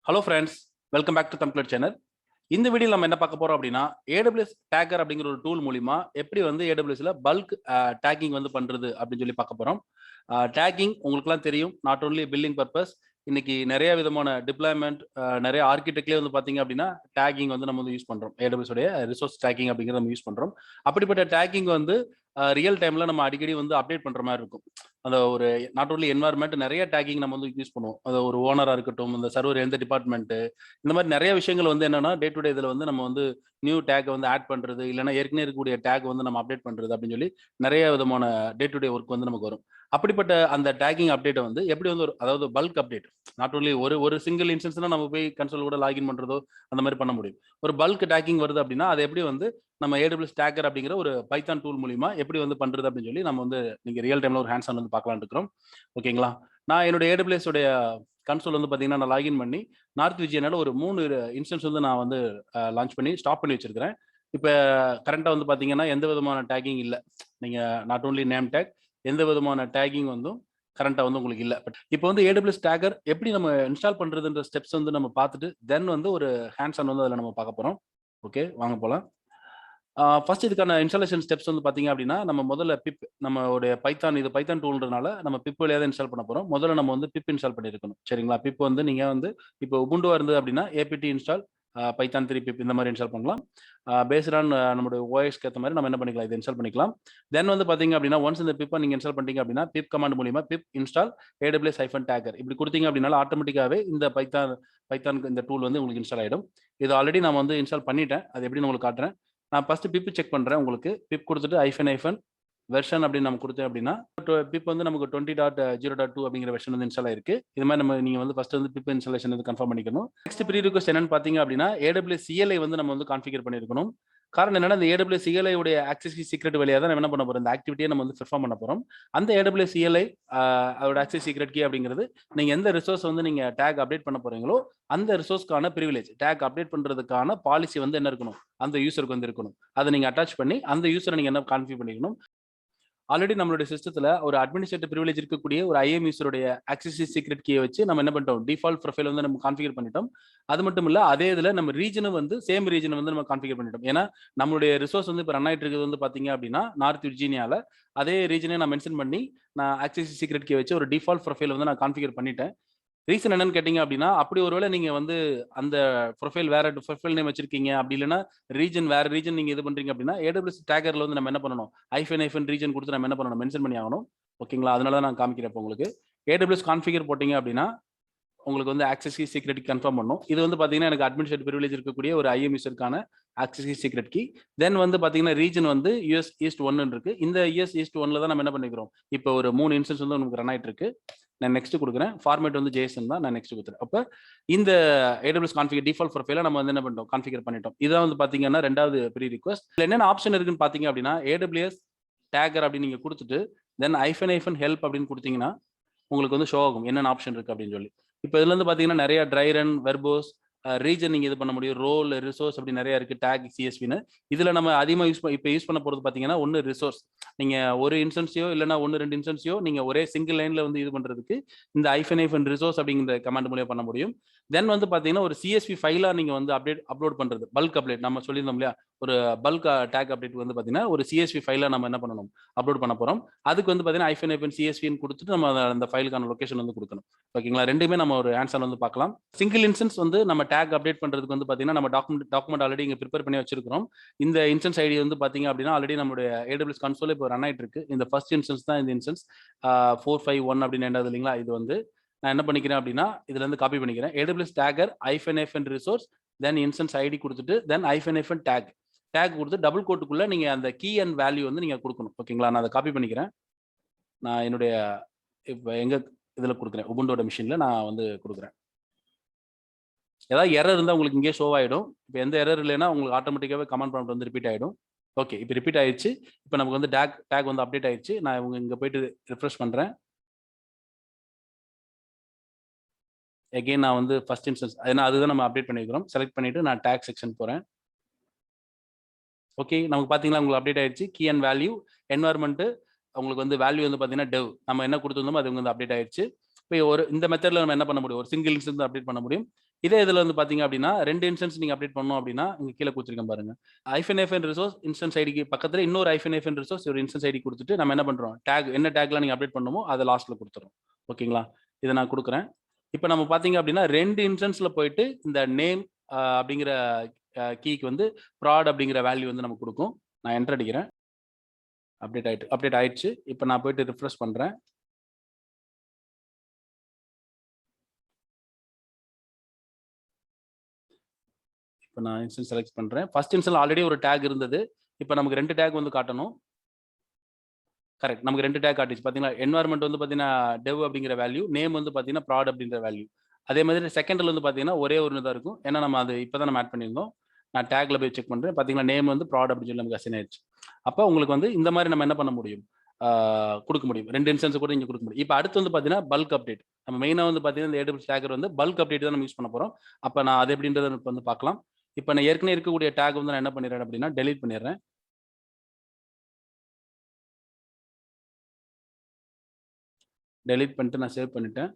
Hello friends, welcome back to Tamil channel. இந்த video நம்ம என்ன பார்க்க போறோம் அப்படின்னா, AWS டேக்கர் அப்படிங்கிற ஒரு டூல் மூலியமா எப்படி வந்து AWSல பல்க் டேக்கிங் வந்து பண்றது அப்படின்னு சொல்லி பார்க்க போறோம். டேக்கிங் உங்களுக்குலாம் தெரியும், நாட் ஓன்லி பில்லிங் பர்பஸ். இன்னைக்கு நிறைய விதமான டிப்ளாய்மெண்ட், நிறைய ஆர்கிடெக்ட்லேயே வந்து பார்த்தீங்க அப்படின்னா டேக்கிங் வந்து நம்ம வந்து யூஸ் பண்றோம். AWS உடைய ரிசோர்ஸ் டேக்கிங் அப்படிங்கிறத நம்ம யூஸ் பண்றோம். அப்படிப்பட்ட டேக்கிங் வந்து ரியல் டைம்ல நம்ம அடிக்கடி வந்து அப்டேட் பண்ற மாதிரி இருக்கும். அந்த ஒரு நாட் ஓன்லி என்வாயர்மெண்ட், நிறைய டேக்கிங் நம்ம வந்து யூஸ் பண்ணுவோம். அது ஒரு ஓனரா இருக்கட்டும், இந்த சர்வர் எந்த டிபார்ட்மெண்ட், இந்த மாதிரி நிறைய விஷயங்கள் வந்து என்னன்னா டே டு டே இதில் வந்து நம்ம வந்து நியூ டேக் வந்து ஆட் பண்றது, இல்லைன்னா ஏற்கனவே இருக்கக்கூடிய டேக் வந்து நம்ம அப்டேட் பண்றது அப்படின்னு சொல்லி நிறைய விதமான டே டு டே ஒர்க் வந்து நமக்கு வரும். அப்படிப்பட்ட அந்த டேக்கிங் அப்டேட்டை வந்து எப்படி வந்து அதாவது பல்க் அப்டேட், நாட் ஓன்லி ஒரு ஒரு சிங்கிள் இன்ஸ்டன்ஸ்னா நம்ம போய் கன்சோல் கூட லாகின் பண்றதோ அந்த மாதிரி பண்ண முடியும். ஒரு பல்க் டேக்கிங் வருது அப்படின்னா அதை எப்படி வந்து நம்ம AWS டேக்கர் அப்படிங்கிற ஒரு பைத்தான் டூல் மூலியமா எப்படி வந்து பண்றது அப்படின்னு சொல்லி நம்ம வந்து நீங்க ரியல் டைம்ல ஒரு ஹேண்ட்ஸ் ஆன் வந்து பார்க்கலாம்னு இருக்கிறோம். ஓகேங்களா? நான் என்னோட AWS உடைய கன்சோல் வந்து பார்த்தீங்கன்னா நான் லாகின் பண்ணி நார்த் விஜயனால ஒரு 3 இன்ஸ்டன்ஸ் வந்து நான் வந்து லான்ச் பண்ணி ஸ்டாப் பண்ணி வச்சிருக்கிறேன். இப்போ கரண்டா வந்து பார்த்தீங்கன்னா எந்த விதமான டேக்கிங் இல்ல. நீங்க நாட் ஓன்லி நேம் டேக், எந்த விதமான டேக்கிங் வந்து கரண்டா வந்து உங்களுக்கு இல்ல. பட் இப்போ வந்து AWS டேக்கர் எப்படி நம்ம இன்ஸ்டால் பண்றதுன்ற ஸ்டெப்ஸ் வந்து நம்ம பார்த்துட்டு தென் வந்து ஒரு ஹேண்ட்ஸ் ஆன் வந்து அதில் நம்ம பார்க்க போறோம். ஓகே, வாங்க போலாம். ஃபர்ஸ்ட் இதுக்கான இன்ஸ்டாலேஷன் ஸ்டெப்ஸ் வந்து பார்த்தீங்க அப்படின்னா, நம்ம முதல்ல பிப் நம்மளுடைய பைத்தான், இது பைத்தான் டூல்ன்றனால நம்ம பிப் வழியா தான் இன்ஸ்டால் பண்ண போறோம். முதல்ல நம்ம வந்து பிப் இன்ஸ்டால் பண்ணியிருக்கணும். சரிங்களா? பிப் வந்து நீங்க வந்து இப்போ உபுண்டுவா இருந்தது அப்படின்னா ஏபிடி இன்ஸ்டால் பைத்தான் 3 பிப் இந்த மாதிரி இன்ஸ்டால் பண்ணலாம். பேஸ்ட் ஆன் நம்மளுடைய ஓஎஸ்க்கு ஏத்த மாதிரி நம்ம என்ன பண்ணிக்கலாம், இதை இன்ஸ்டால் பண்ணிக்கலாம். தென் வந்து பார்த்தீங்க அப்படின்னா, ஒன்ஸ் இந்த பிப்பை நீங்க இன்ஸ்டால் பண்ணிட்டீங்க அப்படின்னா, பிப் கமாண்ட் மூலியமா பிப் இன்ஸ்டால் AWS-டேக்கர் இப்படி கொடுத்தீங்க அப்படின்னால ஆட்டோமேட்டிக்காவே இந்த பைத்தானுக்கு இந்த டூல் வந்து உங்களுக்கு இன்ஸ்டால் ஆயிடும். இது ஆல்ரெடி நான் வந்து இன்ஸ்டால் பண்ணிட்டேன். அது எப்படின்னு உங்களுக்கு காட்டுறேன். நான் ஃபர்ஸ்ட் பிப் செக் பண்றேன் உங்களுக்கு. பிப் குடுத்துட்டு ஐஃபன் வெர்ஷன் அப்படின்னு நம்ம குடுத்தேன் அப்படின்னா, பிப் வந்து நமக்கு 20.0.2 அப்படிங்கிற வெர்ஷன் வந்து இன்ஸ்டால் ஆயிருக்கு. இது மாதிரி நீங்க வந்து ஃபர்ஸ்ட் வந்து பிப் இன்ஸ்டாலேஷன் வந்து கன்ஃபார்ம் பண்ணிக்கணும். நெக்ஸ்ட் ப்ரீ ரிக்வெஸ்ட் என்னன்னு பார்த்தீங்க அப்படின்னா, AWS CLI வந்து நம்ம வந்து கான்ஃபிகர் பண்ணியிருக்கணும். காரணம் என்னன்னா, இந்த AWS CLI உடைய ஆக்சஸ் சீக்ரெட் வழியா தான் நம்ம என்ன பண்ண போறோம், இந்த ஆக்டிவிட்டியை நம்ம வந்து பெர்ஃபார்ம் பண்ண போறோம். அந்த AWS CLI அதோட ஆக்சஸ் சீக்ரெட் கீ அப்படிங்கிறது நீங்க எந்த ரிசோர்ஸ் வந்து நீங்க டேக் அப்டேட் பண்ண போறீங்களோ அந்த ரிசோர்ஸ்க்கான பிரிவிலேஜ், டேக் அப்டேட் பண்றதுக்கான பாலிசி வந்து என்ன இருக்கணும், அந்த யூசருக்கு வந்து இருக்கணும். அதை நீங்க அட்டாச் பண்ணி அந்த யூசரை நீங்க என்ன கான்ஃபிகர் பண்ணிக்கணும். ஆல்ரெடி நம்மளுடைய சிஸ்டத்துல ஒரு அட்மினிஸ்ட்ரேட்டிவ் பிரிவிலேஜ் இருக்கக்கூடிய ஒரு IAM யூசருடைய ஆக்சஸ் சீக்ரெட் கீயை வச்சு நம்ம என்ன பண்ணிட்டோம், டிஃபால்ட் ப்ரொஃபைல் வந்து நம்ம கான்ஃபிகர் பண்ணிட்டோம். அது மட்டும் இல்ல, அதே இதுல நம்ம ரீஜனும் வந்து சேம் ரீஜன் வந்து நம்ம கான்ஃபிகர் பண்ணிட்டோம். ஏன்னா நம்மளுடைய ரிசோர்ஸ் வந்து இப்போ ரன் ஆயிட்டு இருக்கிறது வந்து பாத்தீங்க அப்படின்னா நார்த் விர்ஜீனியால. அதே ரீஜனை நான் மென்ஷன் பண்ணி நான் ஆக்சஸ் சீக்ரெட் கீ வச்சு ஒரு டிஃபால்ட் ப்ரொஃபைல் வந்து நான் கான்ஃபிகர் பண்ணிட்டேன். ரீசன் என்னன்னு கேட்டீங்க அப்படின்னா, அப்படி ஒருவேளை நீங்க வந்து அந்த ப்ரொஃபைல் வேற ப்ரொஃபைல் நேம் வச்சிருக்கீங்க, அப்படி இல்லைன்னா ரீஜன் வேற ரீஜன் நீங்க இது பண்றீங்க அப்படின்னா, AWS டேக்கர்ல வந்து நம்ம என்ன பண்ணணும், ஐஃபன் ரீஜன் கொடுத்து நம்ம என்ன பண்ணணும், மென்ஷன் பண்ணி ஆகணும். ஓகேங்களா? அதனால தான் நான் காமிக்கிறேன் இப்போ உங்களுக்கு. AWS கான்ஃபிகர் போட்டீங்க அப்படின்னா உங்களுக்கு வந்து ஆக்சஸ் கீ சீக்ரெட் கன்ஃபார்ம் பண்ணும். இது வந்து பார்த்தீங்கன்னா, எனக்கு அட்மினிஸ்ட்ரேட்டிவ் பிரிவிலேஜ் இருக்கக்கூடிய ஒரு IAM யூசருக்கான access key secret key. Then வந்து பார்த்தீங்கன்னா, ரீஜன் வந்து US ஈஸ்ட் 1 இருக்கு. இந்த US ஈஸ்ட் 1ல தான் நம்ம என்ன பண்ணிக்கிறோம், இப்போ ஒரு 3 இன்ஸ்டன்ஸ் வந்து நமக்கு ரன் ஆயிட்டு இருக்கு. நான் நெக்ஸ்ட் குடுக்குறேன். ஃபார்மேட் வந்து JSON தான். நான் நெக்ஸ்ட் குடுத்துறேன். அப்ப இந்த AWS கான்ஃபிகர் டிஃபால்ட் ப்ரொஃபைல நம்ம வந்து என்ன பண்ணிட்டோம், கான்ஃபிகர் பண்ணிட்டோம். இதான் வந்து பார்த்தீங்கன்னா 2வது ப்ரீ ரிக்வெஸ்ட். இதுல என்னென்ன ஆப்ஷன் இருக்குன்னு பார்த்தீங்க அப்படின்னா, AWS டேக்கர் அப்படின்னு நீங்க குடுத்துட்டு, தென் ஹெல்ப் அப்படின்னு குடுத்தீங்கன்னா, உங்களுக்கு வந்து ஷோ ஆகும் என்னென்ன ஆப்ஷன் இருக்கு அப்படின்னு சொல்லி. இப்போ இதுல இருந்து பாத்தீங்கன்னா நிறைய ட்ரை ரன், வெர்போஸ், ரீஜன் நீங்க இது பண்ண முடியும், ரோல், ரிசோர்ஸ் அப்படி நிறைய இருக்கு, டேக், CSVன்னு. இதுல நம்ம அதிகமா யூஸ் பண்ண போறது பாத்தீங்கன்னா ஒன்னு ரிசோர்ஸ். நீங்க ஒரு இன்ஸ்டன்ஸையோ இல்லைன்னா 1-2 இன்ஸ்டன்ஸையோ நீங்க ஒரே சிங்கிள் லைன்ல வந்து இது பண்றதுக்கு இந்த ஐஃபன் ரிசோர்ஸ் அப்படிங்கிற கமாண்ட் மூலியம் பண்ண முடியும். தென் வந்து பாத்தீங்கன்னா ஒரு CSV ஃபைலா நீங்க வந்து அப்லோட் பண்றது, பல்க் அப்டேட் நம்ம சொல்லியிருந்தோம் இல்லையா, ஒரு பல்க் டேக் அப்டேட் வந்து பாத்தீங்கன்னா ஒரு CSV ஃபைலா நம்ம என்ன பண்ணணும், அப்லோட் பண்ண போறோம். அதுக்கு வந்து பாத்தீங்கன்னா CSVன்னு கொடுத்துட்டு நம்ம அந்த ஃபைலுக்கான லொகேஷன் வந்து கொடுக்கணும். ஓகேங்களா? ரெண்டுமே நம்ம ஒரு ஆன்சர் வந்து பார்க்கலாம். சிங்கிள் இன்ஸ்டன்ஸ் வந்து நம்ம டேக் அப்டேட் பண்றதுக்கு வந்து பாத்தீங்கன்னா நம்ம டாக்குமெண்ட் ஆல்ரெடி இங்க ப்ரிப்பேர் பண்ணி வச்சிருக்கிறோம். இந்த இன்ஸ்டன்ஸ் ஐடி வந்து பாத்தீங்க அப்படின்னா ஆல்ரெடி நம்மளுடைய AWS கன்சோல் இப்போ ரன் ஆயிட்டு இருக்கு. இந்த ஃபர்ஸ்ட் இன்ஸ்டன்ஸ் தான் இந்த இன்ஸ்டன்ஸ் 451 அப்படின்னு என்னது இல்லைங்களா. இது வந்து நான் என்ன பண்ணிக்கிறேன் அப்படின்னா இதுல இருந்து காப்பி பண்ணிக்கிறேன். AWS டேக்கர் ஐஃபன் ரிசோர்ஸ், தென் இன்ஸ்டன்ஸ் ஐடி கொடுத்துட்டு தென் ஐஃபன் டேக் கொடுத்து டபுள் கோட்டுக்குள்ள நீங்க அந்த கீ அண்ட் வேல்யூ வந்து நீங்க கொடுக்கணும். ஓகேங்களா? நான் அதை காப்பி பண்ணிக்கிறேன். நான் என்னுடைய இப்போ எங்க இதுல கொடுக்குறேன், உபுண்டோட மிஷின்ல நான் வந்து கொடுக்குறேன். ஏதாவது எரர் இருந்தால் உங்களுக்கு இங்கே ஷோ ஆகிடும். இப்போ எந்த எரர் இல்லைன்னா உங்களுக்கு ஆட்டோமேட்டிக்காகவே கமாண்ட் ப்ராம்ப்ட் வந்து ரிப்பீட் ஆகிடும். ஓகே, இப்போ ரிப்பீட் ஆயிடுச்சு. இப்போ நமக்கு வந்து டேக் வந்து அப்டேட் ஆயிடுச்சு. நான் இங்கே போயிட்டு ரிஃப்ரெஷ் பண்ணுறேன். எகெயின் நான் வந்து ஃபர்ஸ்ட் இன்ஸ்டன்ஸ், ஏன்னா அதுதான் நம்ம அப்டேட் பண்ணிக்கிறோம். செலக்ட் பண்ணிட்டு நான் டேக் செக்ஷன் போகிறேன். ஓகே, நமக்கு பார்த்தீங்கன்னா உங்களுக்கு அப்டேட் ஆயிடுச்சு. கீ அண்ட் வேல்யூ, என்வாயர்மெண்ட் உங்களுக்கு வந்து வேல்யூ வந்து பார்த்தீங்கன்னா டெவ் நம்ம என்ன கொடுத்துருந்தோமோ அது வந்து அப்டேட் ஆயிடுச்சு. இப்போ இந்த மெத்தட்ல நம்ம என்ன பண்ண முடியும், ஒரு சிங்கிள் இன்ஸ்டன்ஸ் அப்டேட் பண்ண முடியும். இதே இதுல வந்து பாத்தீங்க அப்படின்னா 2 இன்ஸ்டன்ஸ் நீங்க அப்டேட் பண்ணணும் அப்படின்னா இங்க கீழே கொடுத்துருக்கேன் பாருங்க. ஐஃபன் ரிசோர்ஸ் இன்ஸ்டன்ஸ் ஐடிக்கு பக்கத்துல இன்னொரு ஐஃபன் ரிசோர்ஸ் ஒரு இன்ஸ்டன்ஸ் ஐடி கொடுத்துட்டு நம்ம என்ன பண்றோம், டேக் என்ன டேக்லாம் நீங்க அப்டேட் பண்ணணுமோ அதை லாஸ்ட்ல கொடுத்துறோம். ஓகேங்களா, இதை நான் கொடுக்குறேன். இப்போ நம்ம பாத்தீங்க அப்படின்னா 2 இன்ஸ்டன்ஸ்ல போயிட்டு இந்த நேம் அப்படிங்கிற கீக்கு வந்து ப்ராட் அப்படிங்கிற வேல்யூ வந்து நமக்கு கொடுக்கும். நான் என்டர் அடிக்கிறேன். அப்டேட் ஆயிடுச்சு. இப்போ நான் போயிட்டு ரிஃப்ரெஷ் பண்றேன். இப்போ நான் இன்ஸ்டன்ஸ் செலக்ட் பண்றேன். ஃபர்ஸ்ட் இன்ஸ்டன்ஸ்ல ஆல்ரெடி ஒரு டேக் இருந்தது. இப்போ நமக்கு 2 டேக் வந்து காட்டணும். கரெக்ட், நமக்கு 2 டேக் காட்டுச்சு பாத்தீங்களா. என்வாயர்மெண்ட் வந்து பாத்தீங்கன்னா டெவ் அப்படிங்கிற வேல்யூ, நேம் வந்து பாத்தீங்கன்னா ப்ராட் அப்படிங்கிற வேல்யூ. அதே மாதிரி செகண்ட்ல வந்து பாத்தீங்கன்னா ஒரே ஒரு தான் இருக்கும். ஏன்னா நம்ம அது இப்பதான் நம்ம ஆட் பண்ணியிருந்தோம். நான் டேக்ல போய் செக் பண்றேன். பாத்தீங்கன்னா நேம் வந்து ப்ராட் அப்படின்னு சொல்லி நமக்கு அசைன் ஆயிடுச்சு. அப்போ உங்களுக்கு வந்து இந்த மாதிரி நம்ம என்ன பண்ண முடியும், கொடுக்க முடியும். 2 இன்ஸ்டன்ஸ் கூட இங்க கொடுக்க முடியும். இப்போ அடுத்து வந்து பாத்தீங்கன்னா பல்க் அப்டேட். நம்ம மெயினா வந்து பாத்தீங்கன்னா இந்த AWS டேக்கர் வந்து பல்க் அப்டேட் தான் நம்ம யூஸ் பண்ண போறோம். அப்ப நான் அது எப்படின்றத வந்து பார்க்கலாம். இப்போ நான் ஏற்கனவே இருக்கக்கூடிய டேக் வந்து நான் என்ன பண்ணிடுறேன் அப்படின்னா டெலீட் பண்ணிடுறேன். டெலீட் பண்ணிட்டு நான் சேவ் பண்ணிட்டேன்.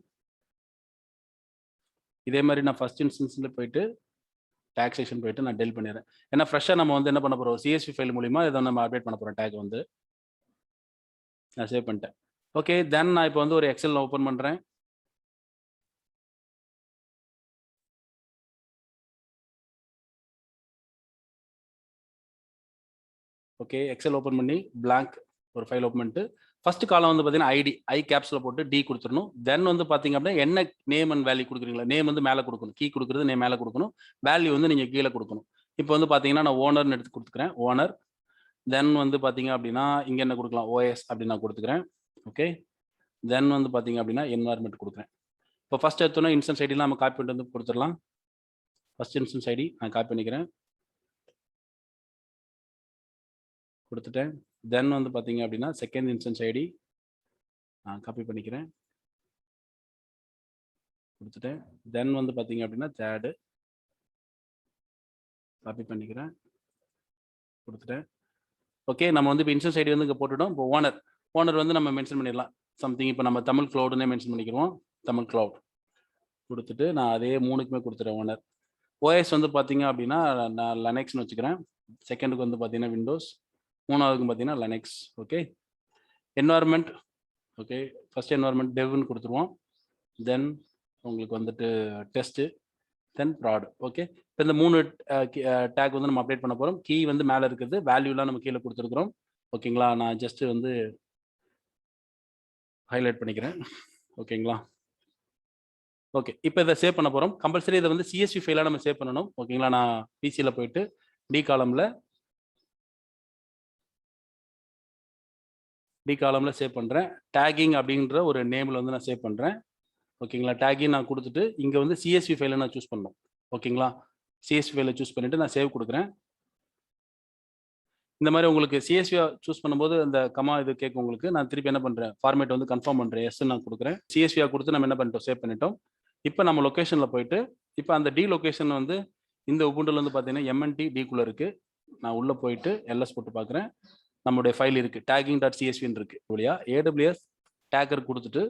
இதே மாதிரி நான் ஃபர்ஸ்ட் இன்ஸ்டன்ஸ்ல போயிட்டு டேக் செக்ஷன் போயிட்டு நான் டெலிட் பண்ணிடுறேன். ஏன்னா ஃப்ரெஷ்ஷா நம்ம வந்து என்ன பண்ண போறோம், CSV ஃபைல் மூலியமா இதை நம்ம அப்டேட் பண்ண போறோம். டேக் வந்து நான் சேவ் பண்ணிட்டேன். ஓகே, தென் நான் இப்போ வந்து ஒரு எக்ஸல் ஓப்பன் பண்றேன். ஓகே, எக்ஸல் ஓப்பன் பண்ணி பிளாங்க் ஒரு ஃபைல் ஓப்பன் பண்ணிட்டு ஃபர்ஸ்ட் காலம் வந்து பார்த்தீங்கன்னா ஐடி கேப்ஸ்ல போட்டு டி கொடுத்துடணும். தென் வந்து பார்த்தீங்க அப்படின்னா என்ன நேம் அண்ட் வேல்யூ கொடுக்குறீங்களா, நேம் வந்து மேலே கொடுக்கணும், கீ கொடுக்குறது நேம் மேலே கொடுக்கணும், வேல்யூ வந்து நீங்கள் கீழே கொடுக்கணும். இப்போ வந்து பார்த்தீங்கன்னா நான் ஓனர்னு எடுத்து கொடுத்துக்கிறேன், ஓனர். தென் வந்து பார்த்தீங்க அப்படின்னா இங்கே என்ன கொடுக்கலாம், OS அப்படின்னு நான் கொடுத்துக்கிறேன். ஓகே, தென் வந்து பார்த்தீங்க அப்படின்னா என்வாயர்மெண்ட் கொடுக்குறேன். இப்போ ஃபர்ஸ்ட் எடுத்தோன்னா இன்ஸ்டன்ஸ் ஐடிலாம் நம்ம காப்பி பண்ணிட்டு வந்து கொடுத்துடலாம். ஃபர்ஸ்ட் இன்ஸ்டன்ஸ் ஐடி நான் காப்பி பண்ணிக்கிறேன், கொடுத்துட்டேன். தென் வந்து பார்த்தீங்க அப்படின்னா செகண்ட் இன்ஸ்டன்ஸ் ஐடி நான் காப்பி பண்ணிக்கிறேன், கொடுத்துட்டேன். தென் வந்து பார்த்தீங்க அப்படின்னா தேர்டு காப்பி பண்ணிக்கிறேன், கொடுத்துட்டேன். ஓகே, நம்ம வந்து இப்போ இன்ஸ்டன்ஸ் ஐடி வந்து இங்கே போட்டுட்டோம். இப்போ ஓனர் வந்து நம்ம மென்ஷன் பண்ணிடலாம் சம்திங். இப்போ நம்ம தமிழ் க்ளவுடுன்னே மென்ஷன் பண்ணிக்கிறோம், தமிழ் க்ளவுட் கொடுத்துட்டு நான் அதே 3க்குமே கொடுத்துட்டேன் ஓனர். OS வந்து பார்த்தீங்க அப்படின்னா நான் லெனக்ஸ்னு வச்சுக்கிறேன். செகண்டுக்கு வந்து பார்த்தீங்கன்னா விண்டோஸ், மூணாவதுக்கு பார்த்தீங்கன்னா Linux. Okay, environment okay, first environment டெவ்னு கொடுத்துருவோம். தென் உங்களுக்கு வந்துட்டு டெஸ்ட்டு, தென் ப்ராட். ஓகே, இப்போ இந்த 3 டேக் வந்து நம்ம அப்டேட் பண்ண போகிறோம். கீ வந்து மேலே இருக்குது, வேல்யூலாம் நம்ம கீழே கொடுத்துருக்குறோம். ஓகேங்களா, நான் ஜஸ்ட் வந்து ஹைலைட் பண்ணிக்கிறேன். ஓகேங்களா, ஓகே, இப்போ இதை சேவ் பண்ண போகிறோம். கம்பல்சரி இதை வந்து CSV ஃபைலாக நம்ம சேவ் பண்ணணும். ஓகேங்களா, நான் பிசியில் போயிட்டு டி காலமில் சேவ் பண்ணுறேன். டேகிங் அப்படின்ற ஒரு நேமில் வந்து நான் சேவ் பண்ணுறேன். ஓகேங்களா, டேகிங் நான் கொடுத்துட்டு இங்கே வந்து CSV ஃபைலை நான் சூஸ் பண்ணணும். ஓகேங்களா, CSV ஃபைலை சூஸ் பண்ணிவிட்டு நான் சேவ் கொடுக்குறேன். இந்த மாதிரி உங்களுக்கு CSV சூஸ் பண்ணும்போது அந்த கமா இது கேட்கும் உங்களுக்கு. நான் திருப்பி என்ன பண்ணுறேன், ஃபார்மேட் வந்து கன்ஃபார்ம் பண்ணுறேன், எஸ்ன்னு நான் கொடுக்குறேன். CSV கொடுத்து நம்ம என்ன பண்ணிட்டோம், சேவ் பண்ணிட்டோம். இப்போ நம்ம லொக்கேஷனில் போயிட்டு இப்போ அந்த டி லொக்கேஷன் வந்து இந்த உபுண்டுல வந்து பார்த்தீங்கன்னா MNT டிக்குள்ளே இருக்குது. நான் உள்ளே போயிட்டு LS போட்டு பார்க்குறேன். நம்மளுடைய ஃபைல் இருக்குது, tagging.csvன்னு இருக்குது. வழியா AWS டேக்கர் கொடுத்துட்டு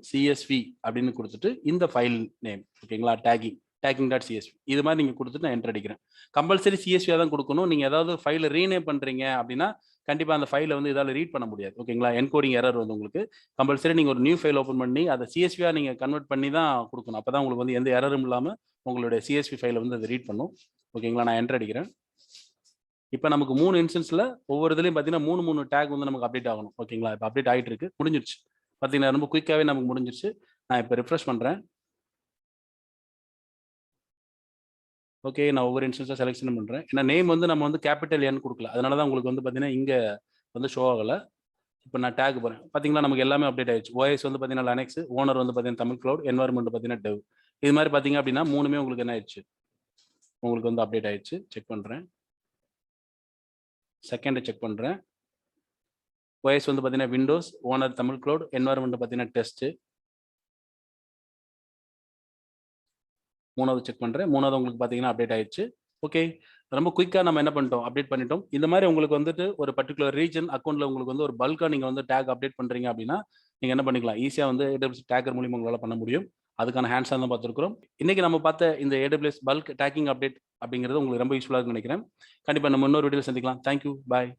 -CSV அப்படின்னு கொடுத்துட்டு இந்த ஃபைல் நேம். ஓகேங்களா, tagging.csv இது மாதிரி நீங்கள் கொடுத்துட்டு நான் என்டர் அடிக்கிறேன். கம்பல்சரி CSV தான் கொடுக்கணும். நீங்கள் ஏதாவது ஃபைலை ரீநேம் பண்ணுறீங்க அப்படின்னா கண்டிப்பாக அந்த ஃபைலை வந்து இதால் ரீட் பண்ண முடியாது. ஓகேங்களா, என்கோடிங் எரர் வந்து உங்களுக்கு. கம்பல்சரி நீங்கள் ஒரு நியூ ஃபைல் ஓப்பன் பண்ணி அதை CSV-ஆக நீங்கள் கன்வெர்ட் பண்ணி தான் கொடுக்கணும். அப்போ தான் உங்களுக்கு வந்து எந்த எரரும் இல்லாமல் உங்களுடைய CSV ஃபைலை வந்து அதை ரீட் பண்ணும். ஓகேங்களா, நான் என்டர் அடிக்கிறேன். இப்போ நமக்கு 3 இன்ஸ்டன்ஸ்ல ஒவ்வொரு இதுலையும் பார்த்தீங்கன்னா 3 டேக் வந்து நமக்கு அப்டேட் ஆகணும். ஓகேங்களா, இப்போ அப்டேட் ஆகிட்டு இருக்கு, முடிஞ்சிருச்சு. பார்த்தீங்கன்னா ரொம்ப குயிக்காகவே நமக்கு முடிஞ்சிருச்சு. நான் இப்போ ரிஃப்ரெஷ் பண்ணுறேன். ஓகே, நான் ஒவ்வொரு இன்ஸ்டன்ஸாக செலெக்ஷன் பண்ணுறேன். ஏன்னா நேம் வந்து நம்ம வந்து கேபிட்டல் N கொடுக்கல, அதனால தான் உங்களுக்கு வந்து பார்த்தீங்கன்னா இங்கே வந்து ஷோ ஆகலை. இப்போ நான் டேக் போகிறேன். பார்த்தீங்கன்னா நமக்கு எல்லாமே அப்டேட் ஆயிடுச்சு. OS வந்து பார்த்தீங்கன்னா லெனக்ஸ், ஓனர் வந்து பார்த்தீங்கன்னா தமிழ் க்ளவுட், என்வாயர்மெண்ட் பார்த்தீங்கன்னா டெவ். இது மாதிரி பார்த்தீங்க அப்படின்னா 3மே உங்களுக்கு என்ன ஆயிடுச்சு, உங்களுக்கு வந்து அப்டேட் ஆயிடுச்சு. செக் பண்ணுறேன், செகண்டை செக் பண்ணுறேன். OS வந்து பார்த்தீங்கன்னா Windows, owner Tamil cloud, environment பார்த்தீங்கன்னா டெஸ்ட்டு. மூணாவது செக் பண்ணுறேன். மூணாவது உங்களுக்கு பார்த்தீங்கன்னா அப்டேட் ஆயிடுச்சு. ஓகே, ரொம்ப குயிக்காக நம்ம என்ன பண்ணிட்டோம், அப்டேட் பண்ணிட்டோம். இந்த மாதிரி உங்களுக்கு வந்துட்டு ஒரு பர்டிகுலர் ரீஜன் அக்கௌண்ட்டில் உங்களுக்கு வந்து ஒரு பல்காக நீங்கள் வந்து டேக் அப்டேட் பண்ணுறீங்க அப்படின்னா நீங்க என்ன பண்ணிக்கலாம், ஈஸியா வந்து AWS டேக்கர் மூலியமா உங்களால பண்ண முடியும். அதுக்கான ஹேண்ட்ஸ் ஆன் தான் பார்த்துருக்கிறோம். இன்னைக்கு நம்ம பார்த்த இந்த AWS பல்க் டேக்கிங் அப்டேட் அப்படிங்கிறது உங்களுக்கு ரொம்ப யூஸ்ஃபுல்லா இருக்கும்னு நினைக்கிறேன். கண்டிப்பா நம்ம இன்னொரு வீடியோல சந்திக்கலாம். Thank you. பாய்.